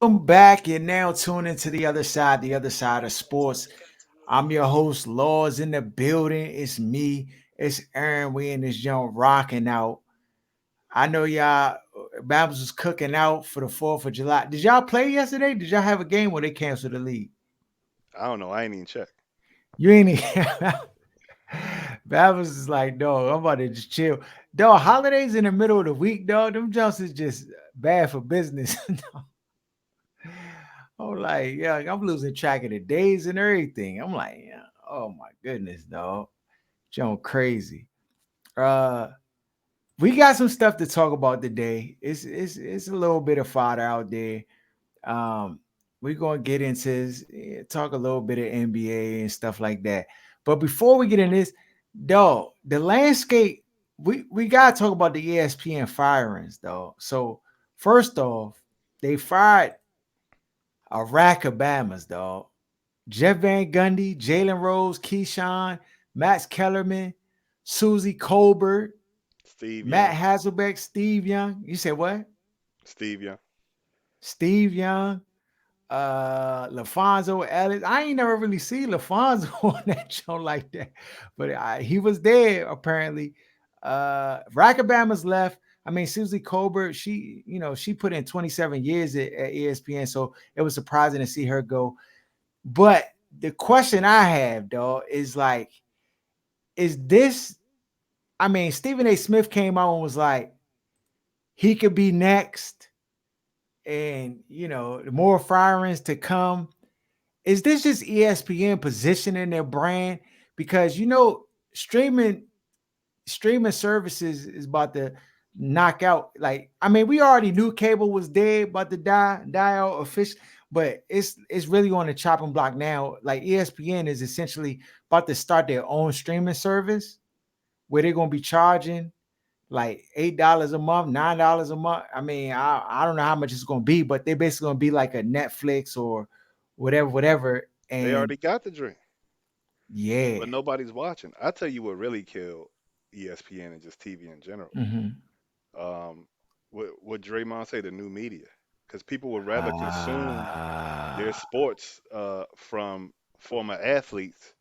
Welcome back. You're now tuning to the other side of sports. I'm your host, Laws in the building. It's me, it's Aaron. We in this joint rocking out. I know y'all, Babs was cooking out for the 4th of July. Did y'all play yesterday? Did y'all have a game where they canceled the league? I don't know. I ain't even check. You ain't even. Babs is like, dog, I'm about to just chill. Dog, holidays in the middle of the week, dog. Them jumps is just bad for business. I'm like, yeah, I'm losing track of the days and everything. I'm like, yeah, oh my goodness, dog. Joan crazy. Uh we got some stuff to talk about today. It's a little bit of fodder out there. Um, we're gonna get into this, talk a little bit of NBA and stuff like that. But before we get in this, dog, the landscape, we gotta talk about the ESPN firings, dog. So first off, they fired a rack of Bamas, dog. Jeff Van Gundy, Jalen Rose, Keyshawn, Max Kellerman, Susie Colbert, Steve Matt Young. Hasselbeck, Steve Young. You said what? Steve Young. Steve Young, LaFonso Ellis. I ain't never really seen LaFonso on that show like that, but he was there apparently. Rackabama's left. I mean, Susie Colbert, she put in 27 years at ESPN, so it was surprising to see her go. But the question I have, though, is like, is this? I mean, Stephen A. Smith came out and was like, he could be next, and more firings to come. Is this just ESPN positioning their brand? Because streaming streaming services is about to knock out. Like, I mean, we already knew cable was dead, about to die out officially, but it's really on the chopping block now. Like ESPN is essentially about to start their own streaming service where they're gonna be charging like $8 a month, $9 a month. I mean, I don't know how much it's gonna be, but they're basically gonna be like a Netflix or whatever. They And already got the drink, yeah. but nobody's watching. I tell you what really killed ESPN and just TV in general. Hmm. Um, what Draymond say, the new media, because people would rather consume their Ah. sports from former athletes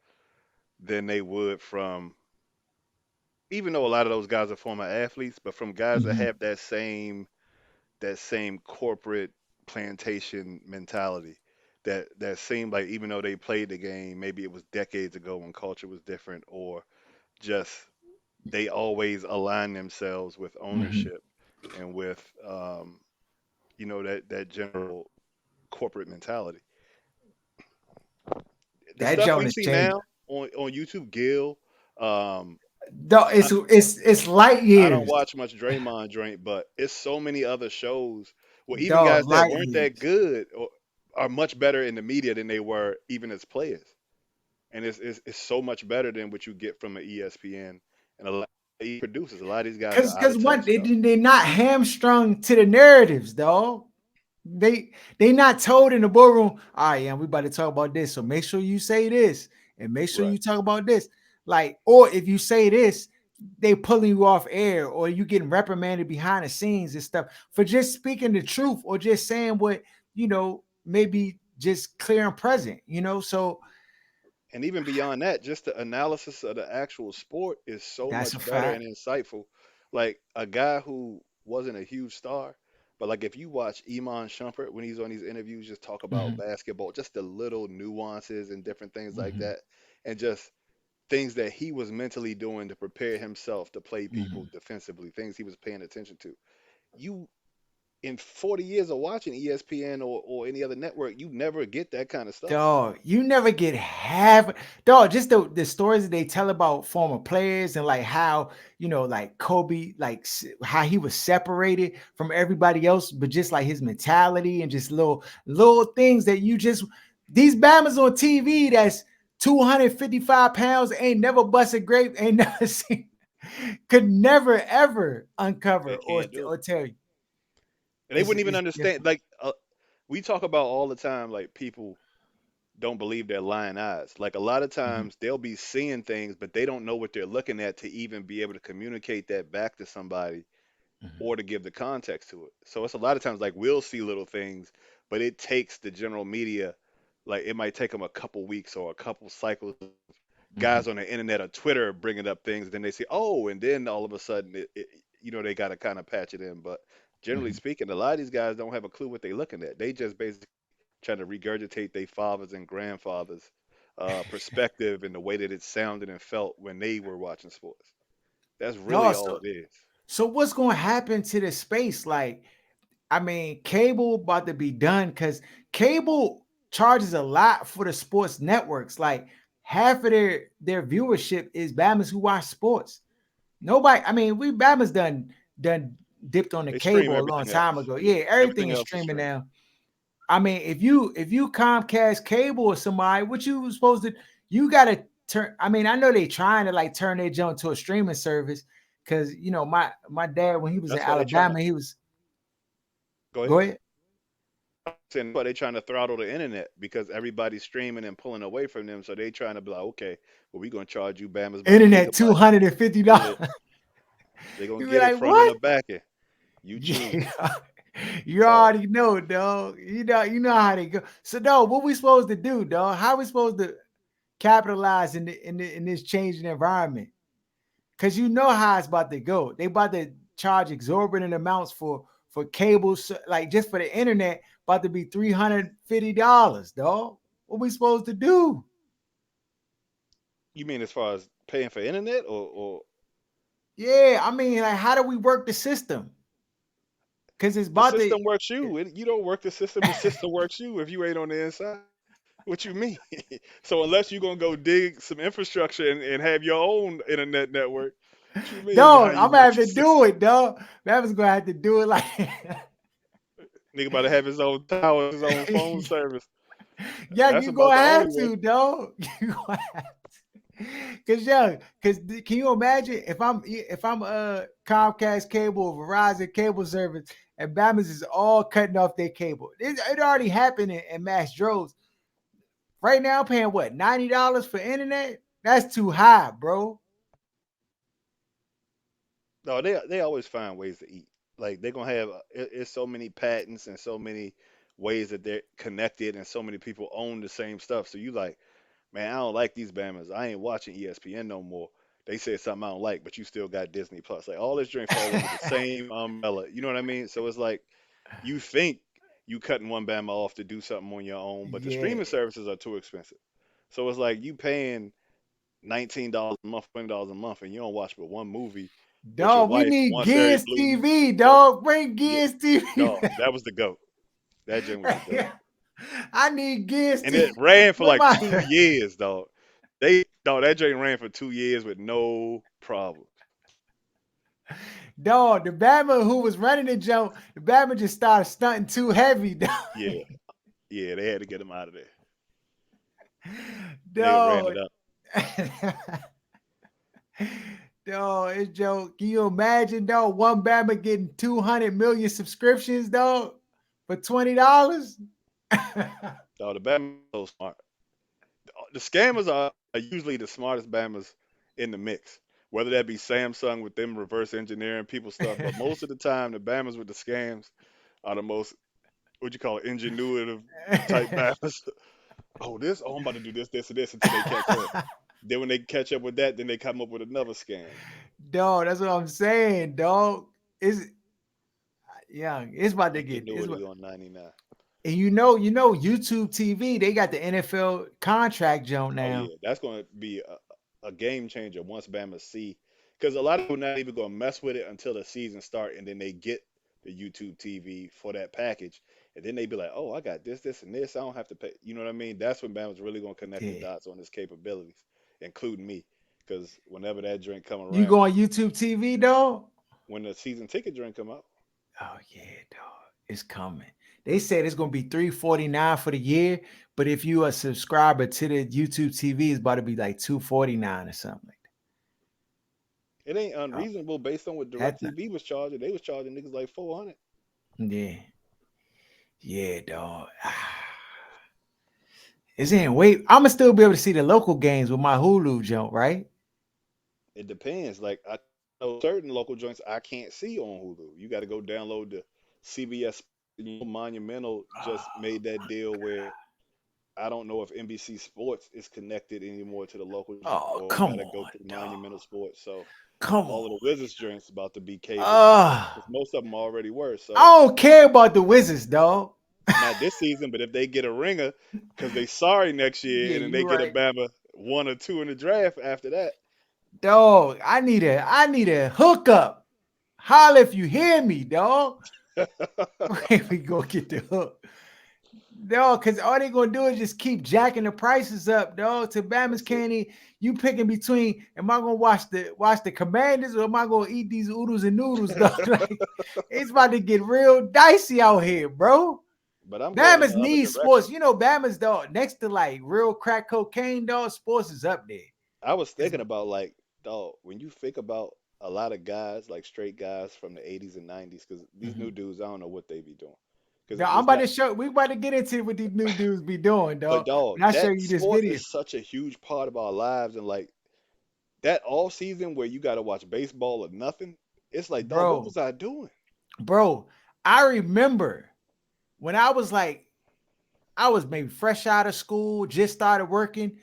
than they would from, even though a lot of those guys are former athletes, but from guys that Mhm. have that same corporate plantation mentality that seemed like even though they played the game, maybe it was decades ago when culture was different, or just they always align themselves with Mhm. ownership and with that general corporate mentality. The That stuff joint we is see changing. now on YouTube, Gil. Um, No, I, it's light I don't years. watch much Draymond drink, but it's so many other shows where even Dog, guys that light weren't that years. good are much better in the media than they were even as players. And it's so much better than what you get from an ESPN and a lot of producers. A lot of these guys are out Cause of what touch, though. they not hamstrung to the narratives, dog. They not told in the boardroom, all right, yeah, we about to talk about this. So make sure you say this and make sure Right. you talk about this. Like, or if you say this, they pulling you off air, or you getting reprimanded behind the scenes and stuff for just speaking the truth or just saying what, maybe just clear and present, So And even beyond that, just the analysis of the actual sport is so that's a much better fact. and insightful. Like a guy who wasn't a huge star, but like if you watch Iman Shumpert when he's on these interviews, just talk about Hmm. basketball, just the little nuances and different things like Hmm. that, and just things that he was mentally doing to prepare himself to play people Hmm. defensively, things he was paying attention to. You in 40 years of watching ESPN or any other network, you never get that kind of stuff. Dog, you never get half. Dog, just the stories that they tell about former players and like how, like Kobe, like how he was separated from everybody else, but just like his mentality and just little things that you just, these Bammers on TV that's 255 pounds, ain't never busted grape, ain't never seen, could never ever They uncover or can't do it. or tell you. And they It's wouldn't even it's understand. different. Like we talk about all the time, like people don't believe their lying eyes. Like a lot of Mhm. times they'll be seeing things, but they don't know what they're looking at to even be able to communicate that back to somebody Mhm. or to give the context to it. So it's a lot of times like we'll see little things, but it takes the general media, like it might take them a couple weeks or a couple cycles of Mhm. guys on the internet or Twitter bringing up things. Then they say, oh, and then all of a sudden, they got to kind of patch it in. But generally Mhm. speaking, a lot of these guys don't have a clue what they're looking at. They just basically trying to regurgitate their fathers and grandfathers' perspective and the way that it sounded and felt when they were watching sports. That's No, really all so it is. so what's going to happen to the space? Like, I mean, cable about to be done because cable charges a lot for the sports networks. Like half of their viewership is Bama's who watch sports. Nobody, I mean, we Bama's done dipped on the They stream cable a long everything time else. ago. Yeah, Yeah, everything everything is else is streaming streaming. now. I mean, if you Comcast cable or somebody, what you supposed to you gotta turn. I mean, I know they trying to like turn their junk to a streaming service because my dad when he was in That's why they trying to Alabama, he was go go ahead. ahead. And that's why they trying to throttle the internet because everybody's streaming and pulling away from them. So they trying to be like, okay, well, we gonna charge you Bama's by the Internet gigabyte. $250. Yeah, they gonna You be get it like, front and the what? back end. You choose. Yeah, you Oh, already know, dog. You know how they go. So, dog, what we supposed to do, dog? How we supposed to capitalize in this changing environment? Because you know how it's about to go. They about to charge exorbitant amounts for cables, like just for the internet, about to be $350, dog. What we supposed to do? you mean as far as paying for internet or Yeah, I mean, like, how do we work the system? Because it's the about to. system works you? You don't work the system. The system works you if you ain't on the inside. What you mean? So unless you're gonna go dig some infrastructure and have your own internet network, what you mean? How Dog, you I'm gonna work have the to do system? it, dog. Mavis gonna have to do it like Nigga about to have his own tower, his own phone service. yeah, That's you about gonna the only have way. to, dog. You gonna have to. Cause yeah, cause can you imagine if I'm Comcast cable or Verizon cable service and Bama's is all cutting off their cable. It already happened in mass droves. Right now, I'm paying what $90 for internet? That's too high, bro. No, they always find ways to eat. Like they're gonna have it's so many patents and so many ways that they're connected and so many people own the same stuff. So you like, man, I don't like these Bammers. I ain't watching ESPN no more. They said something I don't like, but you still got Disney Plus. Like all this drink fall under the same umbrella. You know what I mean? So it's like you think you cutting one Bama off to do something on your own, but the Yeah, streaming services are too expensive. So it's like you paying $19 a month, $20 a month, and you don't watch but one movie with your dog. We wife need once every Gears blue moon. TV, So dog. Bring yeah, Gears TV. no, that was the goat. That joint was the goat, I need Gears and it TV. ran for Where like my 2 years, dog. Dog, that joint ran for 2 years with no problem. dog? The Batman who was running the jump, the Batman just started stunting too heavy, dog. Yeah, yeah, they had to get him out of there. Nigga ran Dog. it up. Dog, it's joke. Can you imagine, dog? One Batman getting 200 million subscriptions, dog, for $20. Dog, the Batman's so smart. The scammers are usually the smartest Bammers in the mix. Whether that be Samsung with them reverse engineering people stuff, but most of the time the Bammers with the scams are the most what you call it, ingenuitive type Bammers. Oh, I'm about to do this, this, and this until they catch up. Then when they catch up with that, then they come up with another scam. Dog, that's what I'm saying, dog. It's yeah, it's about to get it's Ingenuity on 99. and YouTube TV, they got the NFL contract joint Oh now. yeah, that's going to be a game changer once Bama see, because a lot of people not even going to mess with it until the season start, and then they get the YouTube TV for that package, and then they be like, oh, I got this, this, and this. I don't have to pay. You know what I mean? That's when Bama's really going to connect the Yeah. dots on his capabilities, including me, because whenever that drink come You go around, on YouTube TV, dog? when the season ticket drink come out, Oh yeah, dog. It's coming. They said it's gonna be 349 for the year, but if you a subscriber to the YouTube TV, it's about to be like 249 or something like it ain't that. Oh, unreasonable based on what that's not, DirecTV was charging. They was charging niggas like 400. yeah, yeah, dog. It's in wait. I'ma still be able to see the local games with my Hulu jump, right? It depends. Like I told you. know certain local joints I can't see on Hulu. You got to go download the CBS Sports. And Monumental just made that deal where I don't know if NBC Sports is connected anymore to the local joint, Oh, or it got come to go on, through dog. Monumental Sports. So Come all of on. the Wizards joints about to be cable Uh, because most of them already were. I So don't care about the Wizards, dog. not this season, but if they get a ringer, because they sorry next year, Yeah, and then they you get a right. Bama one or two in the draft after that. Dog, I need a hookup. Holla if you hear me, dog. We go get the hook. Dog, because all they gonna do is just keep jacking the prices up, dog. To Bama's That's it. candy, you picking between am I gonna watch the commanders or am I gonna eat these oodles and noodles, dog? Like it's about to get real dicey out here, bro. But I'm going in Bama's the other needs sports. direction. You know, Bama's dog next to like real crack cocaine, dog. Sports is up there. I was It's, thinking about like, dog, when you think about a lot of guys, like straight guys from the 80s and 90s, because these new mhm. dudes, I don't know what they be doing. Because Now I'm it's about not, to show. We about to get into what these new dudes be doing, but dog. dog, When I show that you this sports video, is such a huge part of our lives. And like that off season where you got to watch baseball or nothing, it's like, dog, what bro, was I doing? bro. I remember when I was maybe fresh out of school, just started working.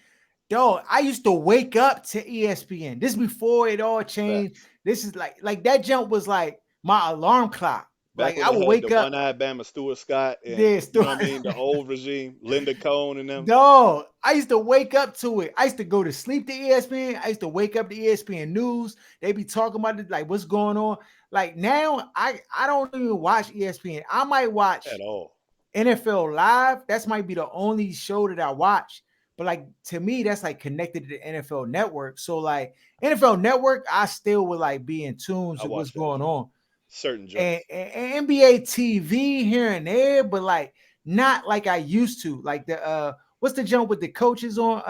Dog, I used to wake up to ESPN. This before it all changed. Facts. This is like that jump was like my alarm clock. Back Like when I they would had the wake up. one-eyed Bama Stuart Scott and This, you know what I mean, the old regime, Linda Cohn and them. dog. I used to wake up to it. I used to go to sleep to ESPN. I used to wake up to ESPN news. They be talking about it, like what's going on. Like now, I don't even watch ESPN. I might At watch all. NFL Live. That's might be the only show that I watch. But like to me, that's like connected to the NFL Network. So like NFL Network, I still would like be in tune I to what's watch that going too. on. Certain And, joints. and NBA TV here and there, but like not like I used to. Like the what's the jump with the coaches on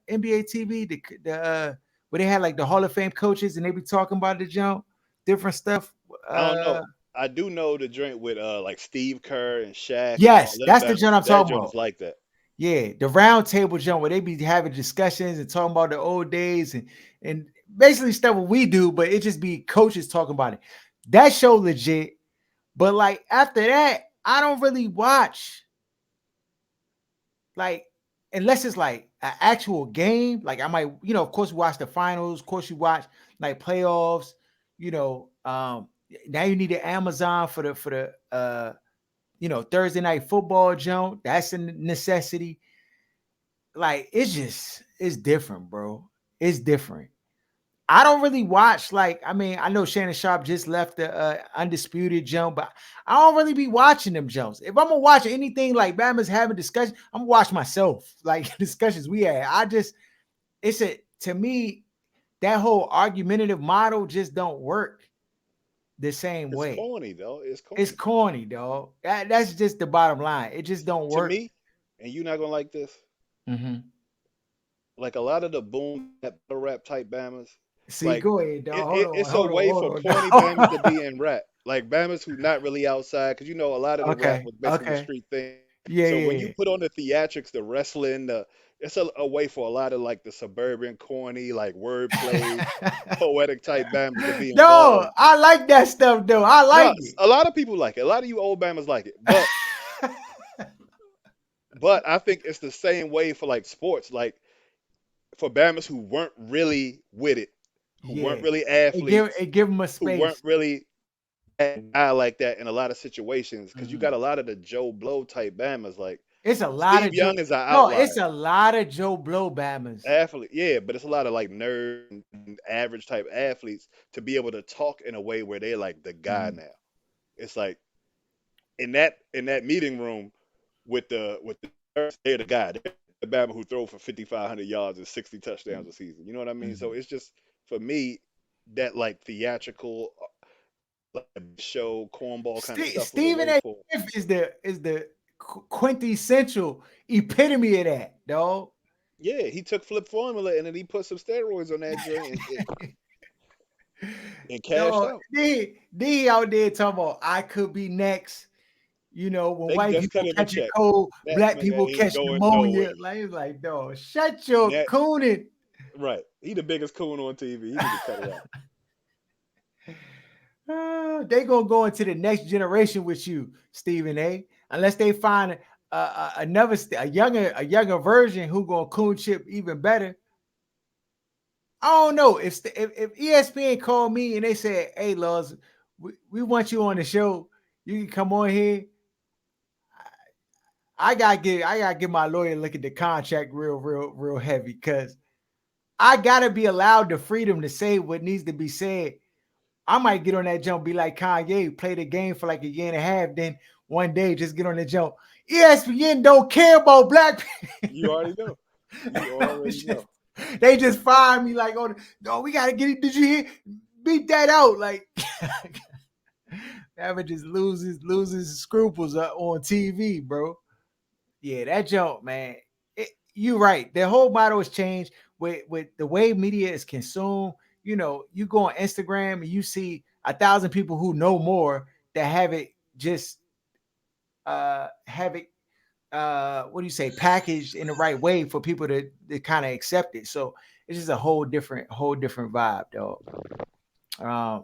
NBA TV? The where they had like the Hall of Fame coaches and they be talking about the jump, different stuff. I don't know. Uh I do know the joint with like Steve Kerr and Shaq and all yes, them that's the joint Bama's. I'm That talking joint about. is like that. Yeah, the round table jump where they be having discussions and talking about the old days and basically stuff what we do, but it just be coaches talking about it. That show legit, but like after that, I don't really watch like unless it's like an actual game. Like I might, of course, watch the finals. Of course, you watch like playoffs. Now you need the Amazon for the Thursday night football jump. That's a necessity. Like it's different, bro. It's different. I don't really watch like I know Shannon Sharp just left the undisputed jump, but I don't really be watching them jumps. If I'm gonna watch anything like Bama's having discussion, I'm gonna watch myself like discussions we had. It's a to me that whole argumentative model just don't work the same It's way. corny though. It's It's corny. corny, dog. That's just the bottom line. It just don't To work. me, and you're not gonna like this, Mhm. like a lot of the boom bap, battle rap type Bamas, See, like go ahead, dog. it's a Hold on, way hold for on, corny Bamas to dog. be in rap. Like Bamas who not really outside, because you know a lot of the rap Okay, was basically the okay. street thing. Yeah, So when you yeah, put on the theatrics, the wrestling, it's a way for a lot of like the suburban corny, like wordplay, yeah. poetic type Bamas to be No, involved. I like that stuff though. I No, like it. a lot of people like it. A lot of you old Bamas like it. But I think it's the same way for like sports. Like for Bamas who weren't really with it, who weren't Yeah, really it athletes, give them a who weren't space. really that guy like that in a lot of situations, because you Mhm. got a lot of the Joe Blow type Bamas. Like It's a lot Steve of Joe. Young is an No, it's outlier. a lot of Joe Blow Bammers. Athlete, yeah, but it's a lot of like nerd and average type athletes to be able to talk in a way where they're like the guy Mhm. now. It's like in that meeting room with the nerds, they're the guy. They're the Bama who throw for 5,500 yards and 60 touchdowns a season. You know what I mean? So Mhm. it's just for me that like theatrical like show cornball kind of stuff was a Stephen way A. for. Smith is the quintessential epitome of that, dog. Yeah, he took flip formula and then he put some steroids on that joint and cashed Dog, out. they out there talking about I could be next. When They white just cut people him a catch a check. cold, That black nigga people ain't catch going pneumonia. nowhere. Like it's like, dog, shut your That cooning. right. He the biggest coon on TV. He need to cut it out. They gonna go into the next generation with you, Stephen A. Unless they find another a younger version who gonna coon chip even better. I don't know if ESPN called me and they said, "Hey, Laws, we want you on the show. You can come on here." I gotta get my lawyer to look at the contract real heavy because I gotta be allowed the freedom to say what needs to be said. I might get on that jump, be like Kanye, play the game for like a year and a half, then one day just get on the jump. ESPN don't care about black You people. already know. You already know. They just fired me like, oh no, we gotta get it. Did you hear? Beat that out. Like Ever just loses his scruples on TV, bro. Yeah, that jump, man. You right. The whole model has changed with the way media is consumed. You go on Instagram and you see 1,000 people who know more that have it what do you say, packaged in the right way for people to kind of accept it. So it's just a whole different vibe, though.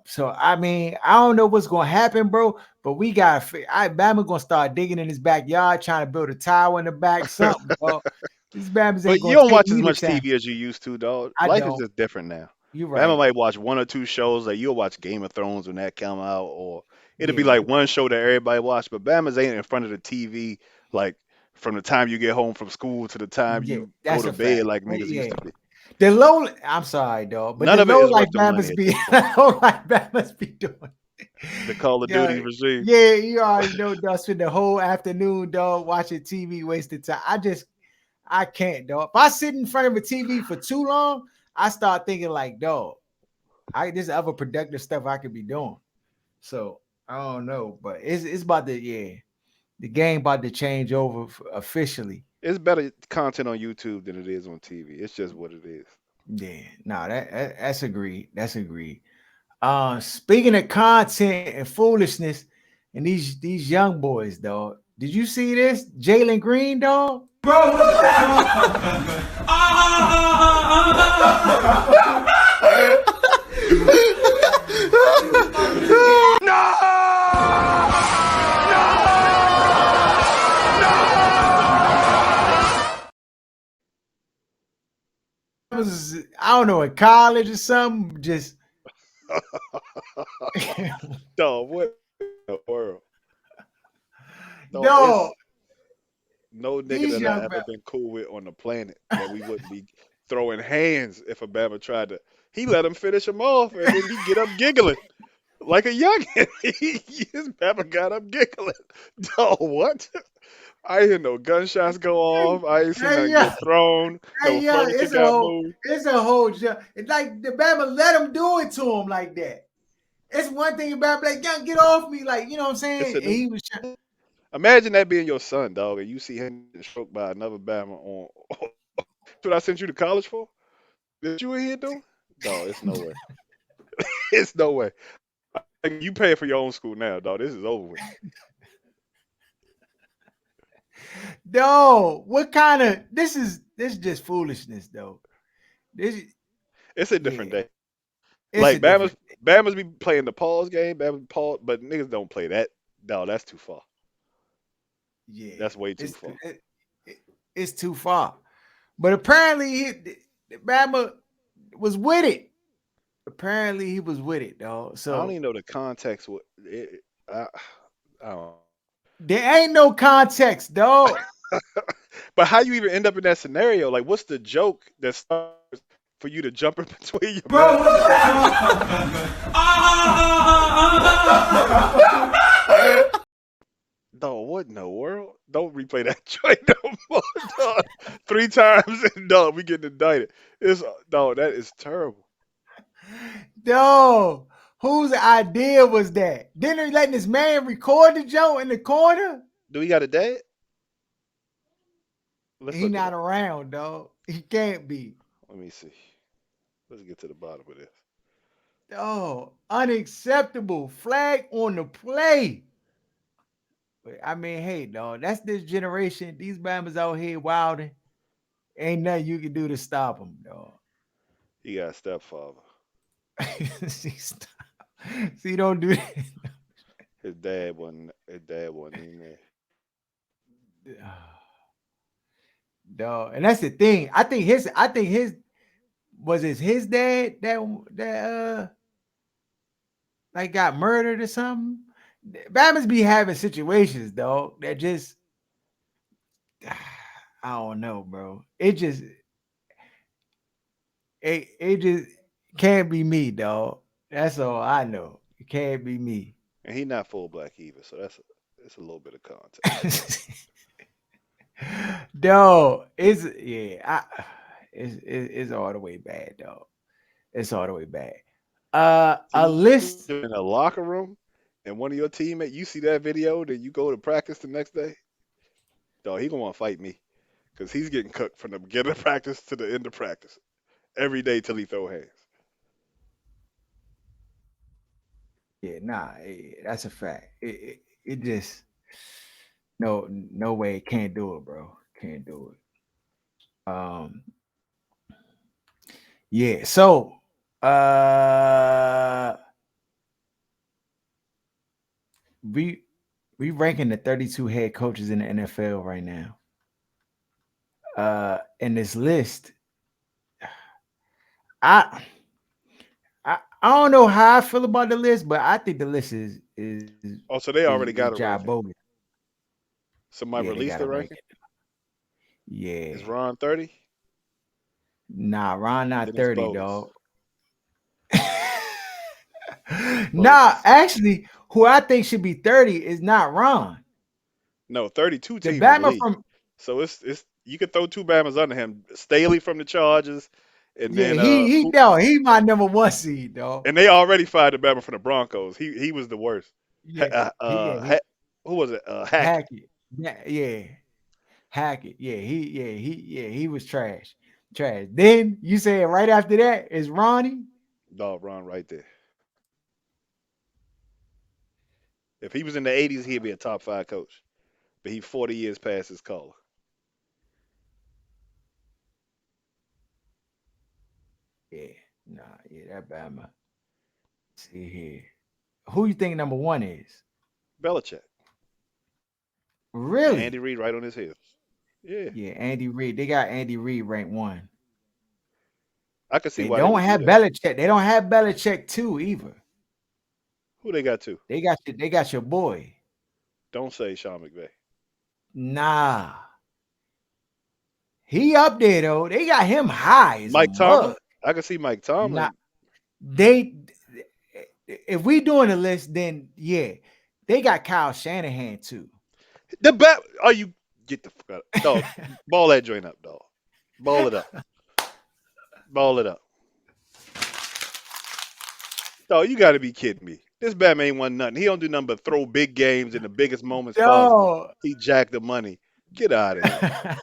So I mean, I don't know what's gonna happen, bro. But we got Bama gonna start digging in his backyard, trying to build a tower in the back, something, bro. These Bama's ain't But you gonna don't take watch as me to much town. TV as you used to, dog. I Life is don't. just different now. You're Bama right. might watch one or two shows. Like you'll watch Game of Thrones when that come out, or it'll be Yeah, like one show that everybody watch. But Bama's ain't in front of the TV like from the time you get home from school to the time yeah, you go that's to a bed, fact. like niggas used Yeah, to be. the low. I'm sorry, dog, but None the of it low is life worth the money Bama's at be this point. low life Bama's be doing. The Call of Yeah, Duty regime. yeah, you already know, dog. Spend the whole afternoon, dog, watching TV, wasted time. I can't, dog. If I sit in front of a TV for too long, I start thinking like, dog, there's other productive stuff I could be doing. So I don't know, but it's about to, yeah, the game about to change over officially. It's better content on YouTube than it is on TV. It's just what it is. Yeah, no, that's agreed. That's agreed. Speaking of content and foolishness, and these young boys, dog. Did you see this? Jalen Green, dog. Was I don't know in college or something. Just Dog, what in the world? Dog, no, it's no nigga these that I young ever man. been cool with on the planet that we wouldn't be throwing hands if a Bama tried to. He let him finish him off, and then he get up giggling like a youngin. His Bama got up giggling. Dog, what? I ain't hear no gunshots go off. I ain't seen Hey, nothing yeah, get thrown. hey, No yeah, furniture got moved. it's a whole joke. It's like the Bama let him do it to him like that. It's one thing about like, young, get off me, like you know what I'm It's saying. a And new. he was, Imagine that being your son, dog, and you see him getting stroked by another Bama on. That's what I sent you to college for. That you in here doing? Dog, it's no way. It's no way. You pay for your own school now, dog. This is over with. no, what kind of this is just foolishness though. This, It's a different yeah, day. it's a Like different, Bama's be playing the pause game, Bama's pause, but niggas don't play that. Dog, that's too far. yeah, That's way too it's far. it's too far. But apparently, Bama was with it. Apparently, he was with it, dog. I don't So even know the context. I don't. there ain't no context, dog. But how you even end up in that scenario? Like, what's the joke that starts for you to jump in between your man? Dog, what in the world? Don't replay that joint no more, dog. Three times and dog, we getting indicted. It's dog, that is terrible. Dog, whose idea was that? Then they letting this man record the joke in the corner. Do we got a dad? Let's He look it not up. around, dog. He can't be. Let me see. Let's get to the bottom of this. Oh, unacceptable. Flag on the play. But I mean, hey, dog, that's this generation. These Bama's out here wilding. Ain't nothing you can do to stop them, dog. He got a stepfather. See, don't do that. His dad wasn't even there. No, and that's the thing. I think his was it his dad that like got murdered or something. Batman's be having situations though that just I don't know, bro. It just can't be me, dog. That's all I know. It can't be me. And he not full black either, so it's a little bit of context. No, it's yeah, it's all the way bad, dog. It's all the way bad. See A you in a list. locker room, and one of your teammates, you see that video, then you go to practice the next day. Dog, he gonna want to fight me because he's getting cooked from the beginning of practice to the end of practice every day till he throw hands. Yeah, nah, that's a fact. It just no way, can't do it, bro. Can't do it. Yeah. So, uh, we we ranking the 32 head coaches in the NFL right now. In this list, I I don't know how I feel about the list, but I think the list Oh, so they is already got job a bogus. ranking. Yeah, Somebody they got released a the ranking. ranking. Yeah. Is Ron 30? Nah, Ron Then not it's 30, bogus. dog. Then it's Nah, bogus. actually, who I think should be 30 is not Ron. No, 32 The teams in the Batman league. from So it's you could throw two Bama's under him. Staley from the Chargers, and yeah, then he who? no, he my number one seed, dog. And they already fired the Bama from the Broncos. He was the worst. Ha, Yeah, he who was it? Hackett. Hackett. Yeah, Hackett. Yeah, he was trash. Trash. Then you say right after that is Ronnie. Dog, Ron right there. If he was in the 80s, he'd be a top five coach. But he's 40 years past his caller. Yeah, nah, yeah, that Bama. See here. Who you think number one is? Belichick. And Andy Really? Reid right on his heels. Yeah. Yeah, Andy Reid. They got Andy Reid ranked one. I could see They why they don't would do have that. Belichick. They don't have Belichick two either. Who they got to? They got your boy. Don't say Sean McVay. Nah. He up there though. They got him high as a Mike Tomlin. mug. I could see Mike Not Tomlin. they if we doing a list, then yeah, they got Kyle Shanahan too. The bat. Are you get the fuck out, dog? Ball that joint up, dog. Ball it up. Ball it up. Dog, you got to be kidding me. This Batman ain't won nothing. He don't do nothing but throw big games in the biggest moments possible. Yo. He jacked the money. Get out of here.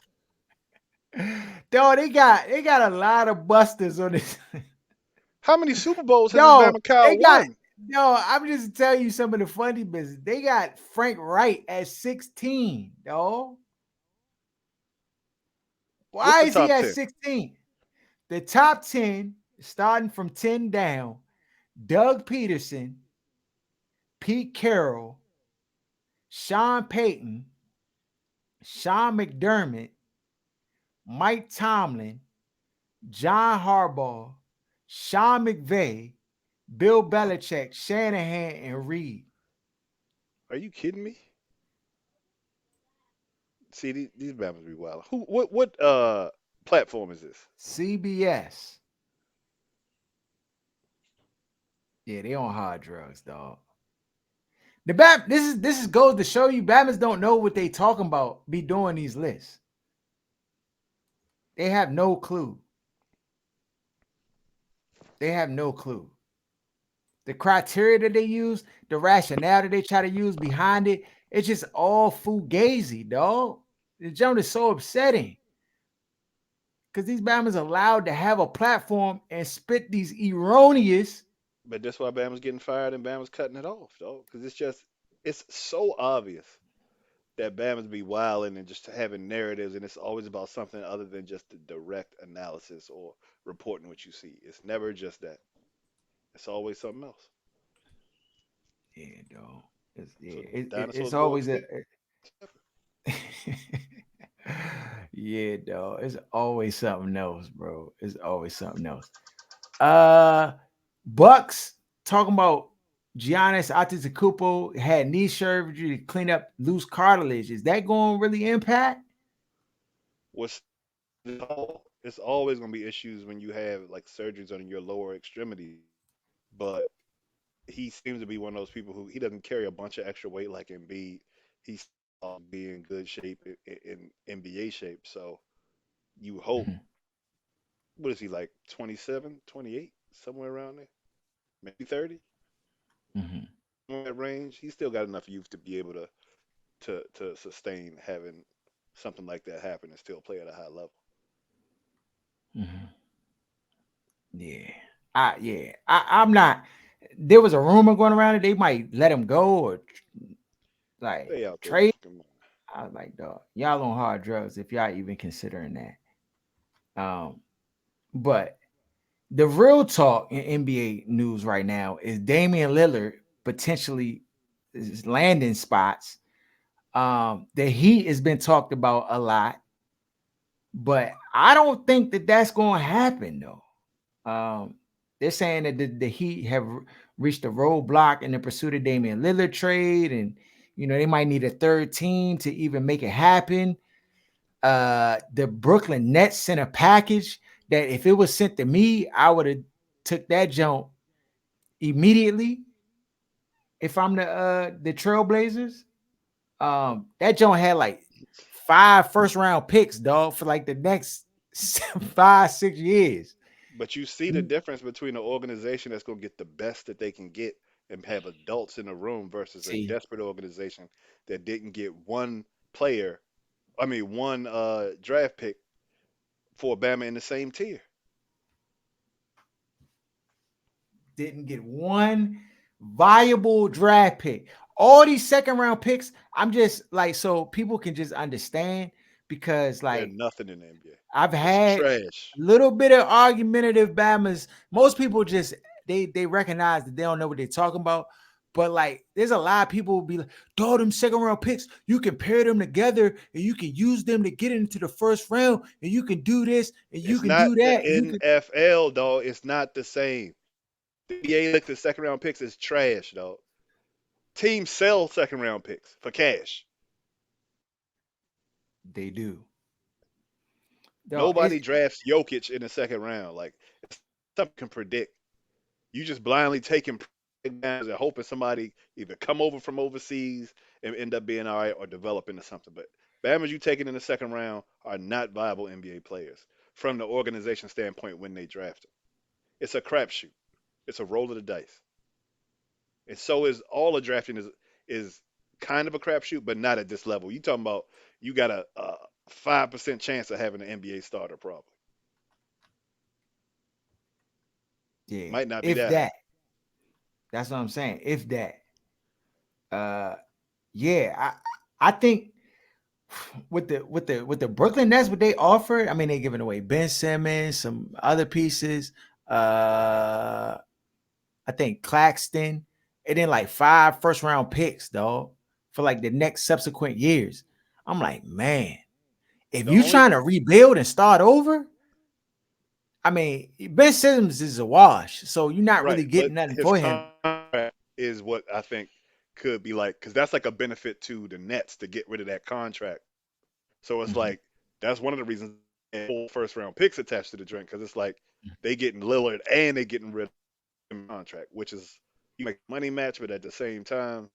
Dog, they got a lot of busters on this. How many Super Bowls has this Yo, Batman Kyle they got won? I'm just telling you some of the funny business. They got Frank Wright at 16, dog. What's Why the is he top at 10? 16? The top 10, starting from 10 down, Doug Peterson, Pete Carroll, Sean Payton, Sean McDermott, Mike Tomlin, John Harbaugh, Sean McVay, Bill Belichick, Shanahan, and Reed. Are you kidding me? See, these Batmans be wild. What platform is this? CBS. Yeah, they on hard drugs, dog. This is goes to show you Batmans don't know what they talking about. Be doing these lists. They have no clue. They have no clue. The criteria that they use, the rationale that they try to use behind it, it's just all fugazi, dog. The joint is so upsetting because these Batmans allowed to have a platform and spit these erroneous. But that's why Bama's getting fired and Bama's cutting it off, though. Because it's so obvious that Bama's be wilding and just having narratives, and it's always about something other than just the direct analysis or reporting what you see. It's never just that. It's always something else. Yeah, dog. It's So yeah. the It's dinosaurs go always a extinct forever. yeah, dog. It's always something else, bro. It's always something else. Uh, Bucks talking about Giannis Antetokounmpo had knee surgery to clean up loose cartilage. Is that going to really impact? What's it's always going to be issues when you have like surgeries on your lower extremities, but he seems to be one of those people who he doesn't carry a bunch of extra weight like Embiid. He seems to be in good shape in NBA shape. So you hope, Mhm, what is he like, 27, 28, somewhere around there, maybe 30, mhm, somewhere in that range. He's still got enough youth to be able to sustain having something like that happen and still play at a high level. mhm. Yeah. I'm not. There was a rumor going around that they might let him go or like Stay out there, trade. come on. I was like, dog, y'all on hard drugs if y'all even considering that. But the real talk in NBA news right now is Damian Lillard potentially is landing spots. The Heat has been talked about a lot, but I don't think that that's going to happen though. They're saying that the Heat have reached a roadblock in the pursuit of Damian Lillard trade, and they might need a third team to even make it happen. The Brooklyn Nets sent a package that if it was sent to me, I would have took that jump immediately. If I'm the Trailblazers, that jump had like 5 first round picks, dog, for like the next 5 6 years. But you see the difference between an organization that's going to get the best that they can get and have adults in the room versus a See, desperate organization that didn't get one player, I mean, one draft pick for Bama in the same tier. didn't get one viable draft pick. All these second round picks, I'm just like, so people can just understand because They're like nothing in the NBA. I've It's had trash. a little bit of argumentative Bama's. Most people just they recognize that they don't know what they're talking about. But like, there's a lot of people will be like, "Dog, them second round picks, you can pair them together and you can use them to get into the first round, and you can do this and you It's can not do the that, and you can." NFL, dog. It's not the same. The NBA looks at second round picks as trash, dog. Teams sell second round picks for cash. They do. Dog, Nobody drafts Jokic in the second round. Like, it's not something you can predict. You just blindly taking downs and hoping somebody either come over from overseas and end up being all right or develop into something. But Bama's you taking in the second round are not viable NBA players from the organization standpoint when they draft them. It's a crapshoot. It's a roll of the dice. And so is all the drafting is kind of a crapshoot, but not at this level. You talking about you got a 5% chance of having an NBA starter probably. yeah, Might not be if that high. that, that's what I'm saying. If that, uh, yeah, I think with the Brooklyn Nets, what they offered, I mean, they giving away Ben Simmons, some other pieces. Uh, I think Claxton, and then like 5 first round picks, dog, for like the next subsequent years. I'm like, man, if The you only trying to rebuild and start over, I mean, Ben Simmons is a wash, so you're not right, really but getting nothing his for him. contract is what I think could be like because that's like a benefit to the Nets to get rid of that contract. So it's Mhm. like that's one of the reasons they had 4 first round picks attached to the drink because it's like they getting Lillard and they getting rid of him contract, which is you make money match, but at the same time,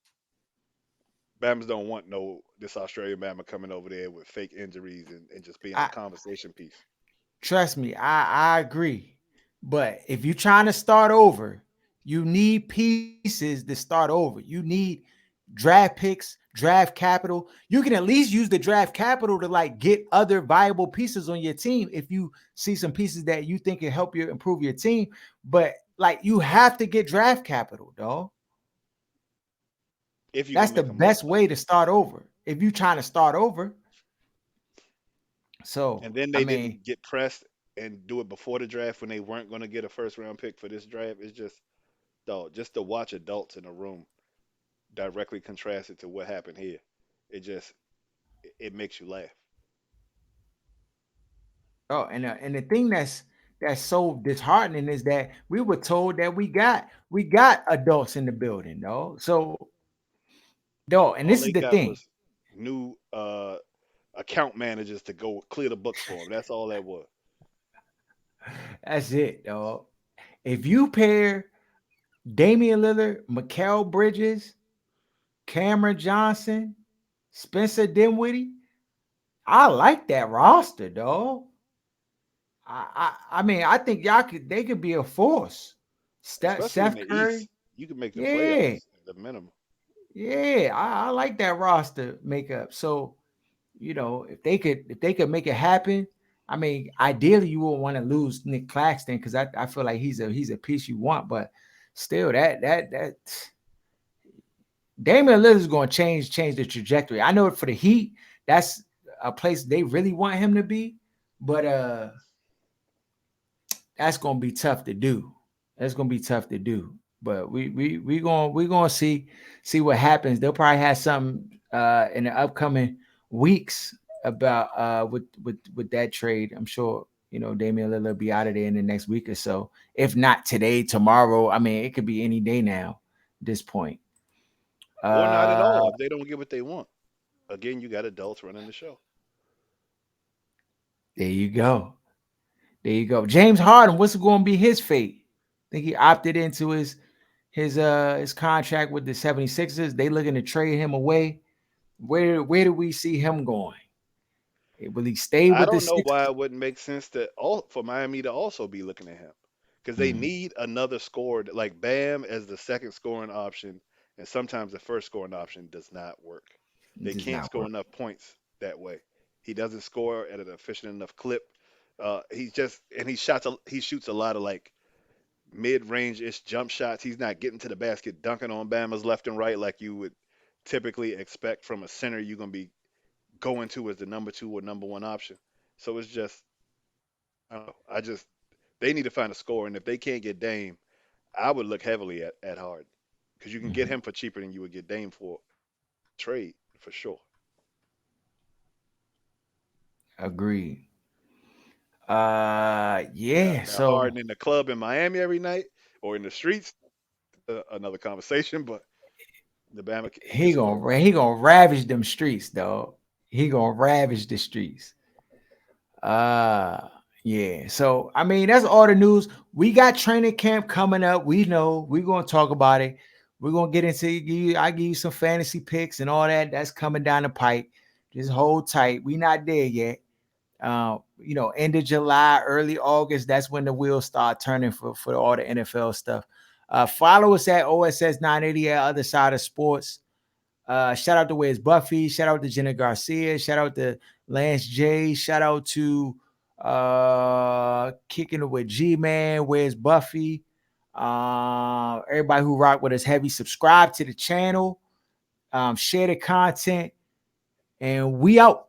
Bama's don't want no this Australian Bama coming over there with fake injuries and just being a I conversation piece. Trust me, I agree. But if you're trying to start over, you need pieces to start over. You need draft picks, draft capital. You can at least use the draft capital to like get other viable pieces on your team if you see some pieces that you think can help you improve your team. But like you have to get draft capital, dog. If you're That's gonna the make a move best like way to that. start over. If you're trying to start over. So And then I they mean, didn't get pressed and do it before the draft when they weren't going to get a 1st round pick for this draft. It's just, dog, just to watch adults in a room. directly contrasted to what happened here. It just it makes you laugh. Oh, and the thing that's so disheartening is that we were told that we got adults in the building, though. So, though, and All this is they the got thing. was new account managers to go clear the books for them. That's all that was. That's it, though. If you pair Damian Lillard, Mikal Bridges, Cameron Johnson, Spencer Dinwiddie, I like that roster, dog. I mean, I think they could be a force. Especially in Steph the Curry, East, you can make the yeah, playoffs at the minimum. yeah, I like that roster makeup. So if they could make it happen, I mean, ideally you would want to lose Nick Claxton because I feel like he's a piece you want, but still that Damian Lillard is going to change the trajectory. I know for the Heat, that's a place they really want him to be, but that's gonna be tough to do. That's gonna be tough to do. But we gonna see what happens. They'll probably have something in the upcoming weeks about with that trade. I'm sure Damian Lillard will be out of there in the next week or so. If not today, tomorrow. I mean, it could be any day now. At this point. Or not at Uh, all if they don't get what they want. Again, you got adults running the show. there you go. There you go. James Harden. What's going to be his fate? Think he opted into his contract with the 76ers. They looking to trade him away. Where do we see him going? Will he stay I with the don't know why Sixers? it wouldn't make sense to all for Miami to also be looking at him because they Mm, need another scorer like Bam as the second scoring option, and sometimes the first scoring option does not work. it They does can't not score work. enough points that way. He doesn't score at an efficient enough clip. He shoots a lot of like mid-range ish jump shots. He's not getting to the basket, dunking on Bama's left and right like you would typically expect from a center you're gonna be going to as the number two or number one option. So it's just I don't know. They need to find a score, and if they can't get Dame, I would look heavily at Harden because you can get Mhm. him for cheaper than you would get Dame for in a trade for sure. Agreed. Now, Yeah. now So Harden in the club in Miami every night or in the streets, another conversation. But the Bama he can score. he gonna ravage them streets, dog. He gonna ravage the streets. Uh yeah. So I mean, that's all the news. We got training camp coming up. We know we're gonna talk about it. We're gonna get into I give you some fantasy picks and all that. That's coming down the pike. Just hold tight. We not there yet. End of July, early August, that's when the wheels start turning for all the NFL stuff. Follow us at OSS 980 at Other Side of Sports. Shout out to Where's Buffy. Shout out to Jenna Garcia. Shout out to Lance J. Shout out to Kicking It with G Man. Where's Buffy? Everybody who rock with us heavy, subscribe to the channel, share the content, and we out.